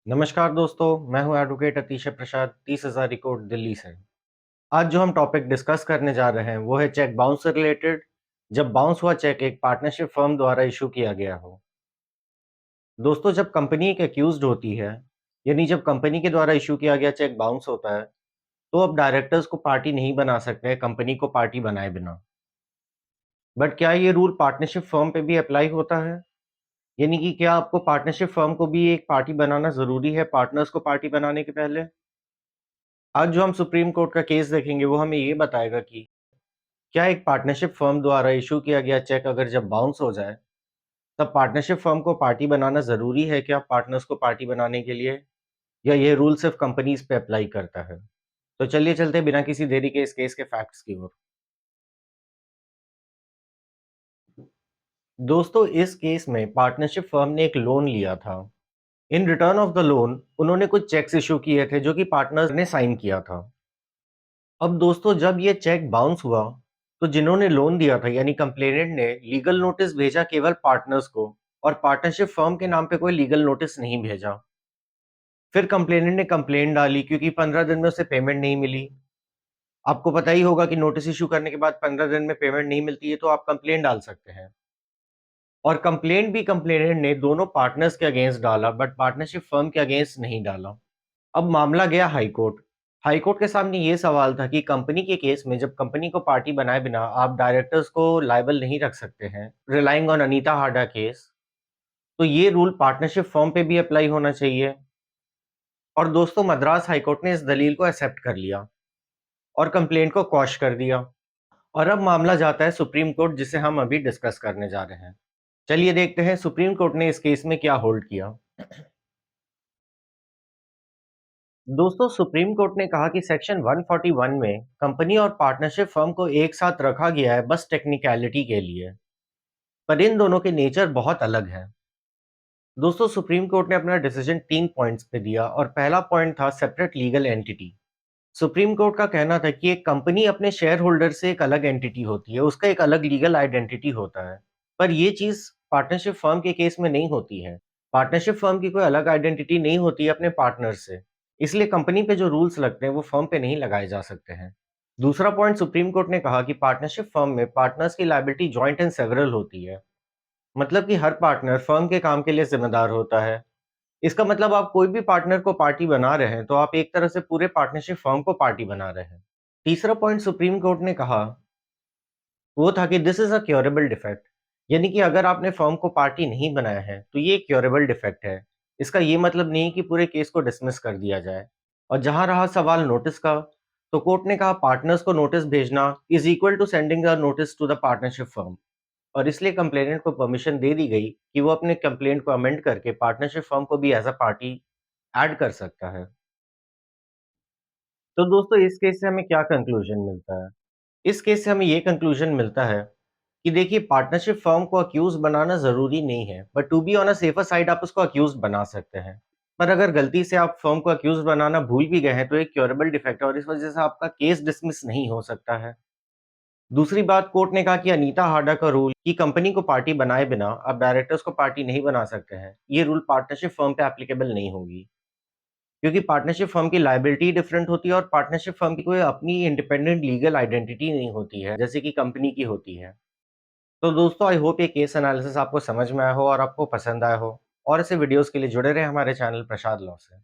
नमस्कार दोस्तों, मैं हूं एडवोकेट अतिशय प्रसाद 30,000 रिकॉर्ड दिल्ली से। आज जो हम टॉपिक डिस्कस करने जा रहे हैं वो है चेक बाउंस से रिलेटेड। जब बाउंस हुआ चेक एक पार्टनरशिप फर्म द्वारा इशू किया गया हो। दोस्तों, जब कंपनी एक अक्यूज्ड होती है, यानी जब कंपनी के द्वारा इशू किया गया चेक बाउंस होता है, तो अब डायरेक्टर्स को पार्टी नहीं बना सकते हैं कंपनी को पार्टी बनाए बिना। बट क्या ये रूल पार्टनरशिप फर्म पे भी अप्लाई होता है? यानी कि क्या आपको पार्टनरशिप फर्म को भी एक पार्टी बनाना जरूरी है पार्टनर्स को पार्टी बनाने के पहले? आज जो हम सुप्रीम कोर्ट का केस देखेंगे वो हमें ये बताएगा कि क्या एक पार्टनरशिप फर्म द्वारा इशू किया गया चेक अगर जब बाउंस हो जाए, तब पार्टनरशिप फर्म को पार्टी बनाना ज़रूरी है क्या पार्टनर्स को पार्टी बनाने के लिए, या ये रूल सिर्फ कंपनीज पे अप्लाई करता है? तो चलिए चलते हैं बिना किसी देरी के इस केस के फैक्ट्स की ओर। दोस्तों, इस केस में पार्टनरशिप फर्म ने एक लोन लिया था। In return of the loan उन्होंने कुछ चेक्स इशू किए थे जो कि पार्टनर्स ने साइन किया था। अब दोस्तों, जब ये चेक बाउंस हुआ, तो जिन्होंने लोन दिया था यानी कंप्लेनेंट ने लीगल नोटिस भेजा केवल पार्टनर्स को, और पार्टनरशिप फर्म के नाम पे कोई लीगल नोटिस नहीं भेजा। फिर कंप्लेनेंट ने कंप्लेंट डाली क्योंकि 15 दिन में उसे पेमेंट नहीं मिली। आपको पता ही होगा कि नोटिस इश्यू करने के बाद 15 दिन में पेमेंट नहीं मिलती है तो आप कंप्लेंट डाल सकते हैं। और कंप्लेंट भी कंप्लेनेंट ने दोनों पार्टनर्स के अगेंस्ट डाला, बट पार्टनरशिप फर्म के अगेंस्ट नहीं डाला। अब मामला गया हाई कोर्ट। हाई कोर्ट के सामने ये सवाल था कि कंपनी के केस में जब कंपनी को पार्टी बनाए बिना आप डायरेक्टर्स को लायबल नहीं रख सकते हैं, relying on Anita Hada case, तो ये रूल पार्टनरशिप फर्म पे भी अप्लाई होना चाहिए। और दोस्तों, मद्रास हाई कोर्ट ने इस दलील को एक्सेप्ट कर लिया और कंप्लेंट को क्वॉश कर दिया। और अब मामला जाता है सुप्रीम कोर्ट, जिसे हम अभी डिस्कस करने जा रहे हैं। चलिए देखते हैं सुप्रीम कोर्ट ने इस केस में क्या होल्ड किया। दोस्तों, सुप्रीम कोर्ट ने कहा कि सेक्शन 141 में कंपनी और पार्टनरशिप फर्म को एक साथ रखा गया है बस टेक्निकलिटी के लिए, पर इन दोनों के नेचर बहुत अलग है। दोस्तों, सुप्रीम कोर्ट ने अपना डिसीजन 3 पॉइंट्स पे दिया और पहला पॉइंट था separate legal entity. Supreme court का कहना था कि एक कंपनी अपने शेयर होल्डर से एक अलग एंटिटी होती है, उसका एक अलग लीगल आइडेंटिटी होता है। पर ये चीज पार्टनरशिप फर्म के केस में नहीं होती है। पार्टनरशिप फर्म की कोई अलग आइडेंटिटी नहीं होती है अपने पार्टनर से। इसलिए कंपनी पे जो रूल्स लगते हैं वो फर्म पे नहीं लगाए जा सकते हैं। दूसरा पॉइंट, सुप्रीम कोर्ट ने कहा कि पार्टनरशिप फर्म में पार्टनर्स की लायबिलिटी जॉइंट एंड सेवरल होती है। मतलब कि हर पार्टनर फर्म के काम के लिए जिम्मेदार होता है। इसका मतलब आप कोई भी पार्टनर को पार्टी बना रहे हैं तो आप एक तरह से पूरे पार्टनरशिप फर्म को पार्टी बना रहे हैं। तीसरा पॉइंट सुप्रीम कोर्ट ने कहा वो था कि this is a curable defect. यानी कि अगर आपने फर्म को पार्टी नहीं बनाया है तो ये क्योरेबल डिफेक्ट है। इसका ये मतलब नहीं कि पूरे केस को डिसमिस कर दिया जाए। और जहां रहा सवाल नोटिस का, तो कोर्ट ने कहा पार्टनर्स को नोटिस भेजना is equal to sending a notice to the partnership firm. और इसलिए कंप्लेनेंट को परमिशन दे दी गई कि वो अपने कंप्लेंट को अमेंड करके पार्टनरशिप फर्म को भी एज अ पार्टी ऐड कर सकता है। तो दोस्तों, इस केस से हमें क्या कंक्लूजन मिलता है? इस केस से हमें ये कंक्लूजन मिलता है कि देखिए, पार्टनरशिप फर्म को अक्यूज बनाना जरूरी नहीं है, but to be on a safer side आप उसको अक्यूज बना सकते हैं। पर अगर गलती से आप फर्म को अक्यूज बनाना भूल भी गए हैं तो एक क्योरेबल डिफेक्ट है और इस वजह से आपका केस डिसमिस नहीं हो सकता है। दूसरी बात, कोर्ट ने कहा कि अनीता हाडा का रूल कि कंपनी को पार्टी बनाए बिना आप डायरेक्टर्स को पार्टी नहीं बना सकते हैं, ये रूल पार्टनरशिप फर्म पे एप्लीकेबल नहीं होगी। क्योंकि पार्टनरशिप फर्म की लायबिलिटी डिफरेंट होती है और पार्टनरशिप फर्म की कोई अपनी इंडिपेंडेंट लीगल आइडेंटिटी नहीं होती है जैसे कि कंपनी की होती है। तो दोस्तों, आई होप ये केस एनालिसिस आपको समझ में आया हो और आपको पसंद आया हो। और ऐसे वीडियोस के लिए जुड़े रहे हमारे चैनल प्रसाद लॉ से।